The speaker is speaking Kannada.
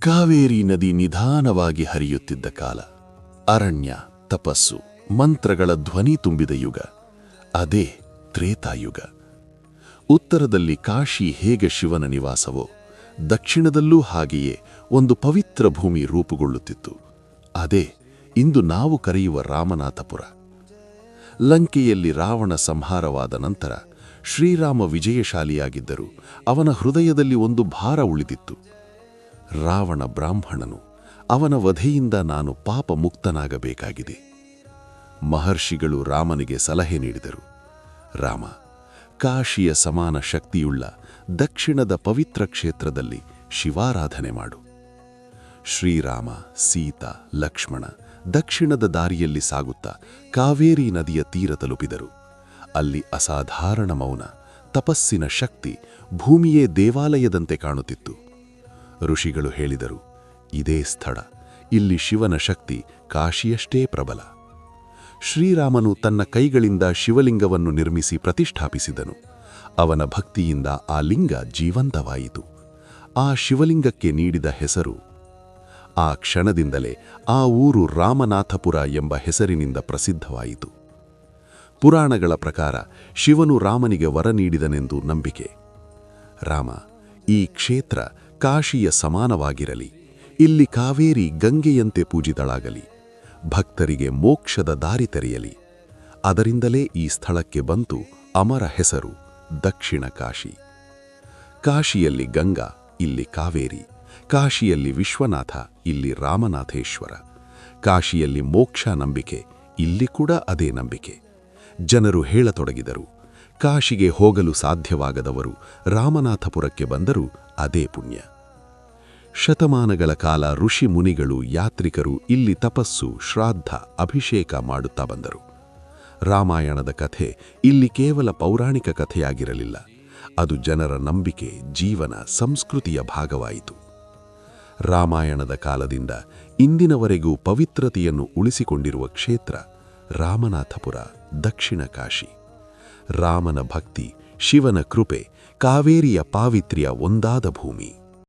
ಕಾವೇರಿ ನದಿ ನಿಧಾನವಾಗಿ ಹರಿಯುತ್ತಿದ್ದ ಕಾಲ. ಅರಣ್ಯ, ತಪಸ್ಸು, ಮಂತ್ರಗಳ ಧ್ವನಿ ತುಂಬಿದ ಯುಗ. ಅದೇ ತ್ರೇತಾಯುಗ. ಉತ್ತರದಲ್ಲಿ ಕಾಶಿ ಹೇಗೆ ಶಿವನ ನಿವಾಸವೋ, ದಕ್ಷಿಣದಲ್ಲೂ ಹಾಗೆಯೇ ಒಂದು ಪವಿತ್ರ ಭೂಮಿ ರೂಪುಗೊಳ್ಳುತ್ತಿತ್ತು. ಅದೇ ಇಂದು ನಾವು ಕರೆಯುವ ರಾಮನಾಥಪುರ. ಲಂಕೆಯಲ್ಲಿ ರಾವಣ ಸಂಹಾರವಾದ ನಂತರ ಶ್ರೀರಾಮ ವಿಜಯಶಾಲಿಯಾಗಿದ್ದರೂ ಅವನ ಹೃದಯದಲ್ಲಿ ಒಂದು ಭಾರ ಉಳಿದಿತ್ತು. ರಾವಣ ಬ್ರಾಹ್ಮಣನು, ಅವನ ವಧೆಯಿಂದ ನಾನು ಪಾಪ ಮುಕ್ತನಾಗಬೇಕಾಗಿದೆ. ಮಹರ್ಷಿಗಳು ರಾಮನಿಗೆ ಸಲಹೆ ನೀಡಿದರು. ರಾಮ, ಕಾಶಿಯ ಸಮಾನ ಶಕ್ತಿಯುಳ್ಳ ದಕ್ಷಿಣದ ಪವಿತ್ರ ಕ್ಷೇತ್ರದಲ್ಲಿ ಶಿವಾರಾಧನೆ ಮಾಡು. ಶ್ರೀರಾಮ, ಸೀತಾ, ಲಕ್ಷ್ಮಣ ದಕ್ಷಿಣದ ದಾರಿಯಲ್ಲಿ ಸಾಗುತ್ತಾ ಕಾವೇರಿ ನದಿಯ ತೀರ ತಲುಪಿದರು. ಅಲ್ಲಿ ಅಸಾಧಾರಣ ಮೌನ, ತಪಸ್ಸಿನ ಶಕ್ತಿ, ಭೂಮಿಯೇ ದೇವಾಲಯದಂತೆ ಕಾಣುತ್ತಿತ್ತು. ಋಷಿಗಳು ಹೇಳಿದರು, ಇದೇ ಸ್ಥಳ. ಇಲ್ಲಿ ಶಿವನ ಶಕ್ತಿ ಕಾಶಿಯಷ್ಟೇ ಪ್ರಬಲ. ಶ್ರೀರಾಮನು ತನ್ನ ಕೈಗಳಿಂದ ಶಿವಲಿಂಗವನ್ನು ನಿರ್ಮಿಸಿ ಪ್ರತಿಷ್ಠಾಪಿಸಿದನು. ಅವನ ಭಕ್ತಿಯಿಂದ ಆ ಲಿಂಗ ಜೀವಂತವಾಯಿತು. ಆ ಶಿವಲಿಂಗಕ್ಕೆ ನೀಡಿದ ಹೆಸರು. ಆ ಕ್ಷಣದಿಂದಲೇ ಆ ಊರು ರಾಮನಾಥಪುರ ಎಂಬ ಹೆಸರಿನಿಂದ ಪ್ರಸಿದ್ಧವಾಯಿತು. ಪುರಾಣಗಳ ಪ್ರಕಾರ ಶಿವನು ರಾಮನಿಗೆ ವರ ನೀಡಿದನೆಂದು ನಂಬಿಕೆ. ರಾಮ, ಈ ಕ್ಷೇತ್ರ ಕಾಶಿಯ ಸಮಾನವಾಗಿರಲಿ. ಇಲ್ಲಿ ಕಾವೇರಿ ಗಂಗೆಯಂತೆ ಪೂಜಿತಳಾಗಲಿ. ಭಕ್ತರಿಗೆ ಮೋಕ್ಷದ ದಾರಿ ತೆರೆಯಲಿ. ಅದರಿಂದಲೇ ಈ ಸ್ಥಳಕ್ಕೆ ಬಂತು ಅಮರ ಹೆಸರು ದಕ್ಷಿಣ ಕಾಶಿ. ಕಾಶಿಯಲ್ಲಿ ಗಂಗಾ, ಇಲ್ಲಿ ಕಾವೇರಿ. ಕಾಶಿಯಲ್ಲಿ ವಿಶ್ವನಾಥ, ಇಲ್ಲಿ ರಾಮನಾಥೇಶ್ವರ. ಕಾಶಿಯಲ್ಲಿ ಮೋಕ್ಷ ನಂಬಿಕೆ, ಇಲ್ಲಿ ಕೂಡ ಅದೇ ನಂಬಿಕೆ. ಜನರು ಹೇಳತೊಡಗಿದರು, ಕಾಶಿಗೆ ಹೋಗಲು ಸಾಧ್ಯವಾಗದವರು ರಾಮನಾಥಪುರಕ್ಕೆ ಬಂದರೂ ಅದೇ ಪುಣ್ಯ. ಶತಮಾನಗಳ ಕಾಲ ಋಷಿ ಮುನಿಗಳು, ಯಾತ್ರಿಕರು ಇಲ್ಲಿ ತಪಸ್ಸು, ಶ್ರಾದ್ದ, ಅಭಿಷೇಕ ಮಾಡುತ್ತಾ ಬಂದರು. ರಾಮಾಯಣದ ಕಥೆ ಇಲ್ಲಿ ಕೇವಲ ಪೌರಾಣಿಕ ಕಥೆಯಾಗಿರಲಿಲ್ಲ. ಅದು ಜನರ ನಂಬಿಕೆ, ಜೀವನ, ಸಂಸ್ಕೃತಿಯ ಭಾಗವಾಯಿತು. ರಾಮಾಯಣದ ಕಾಲದಿಂದ ಇಂದಿನವರೆಗೂ ಪವಿತ್ರತೆಯನ್ನು ಉಳಿಸಿಕೊಂಡಿರುವ ಕ್ಷೇತ್ರ ರಾಮನಾಥಪುರ, ದಕ್ಷಿಣ ಕಾಶಿ. ರಾಮನ ಭಕ್ತಿ, ಶಿವನ ಕೃಪೆ, ಕಾವೇರಿಯ ಪಾವಿತ್ರ್ಯ ಒಂದಾದ ಭೂಮಿ.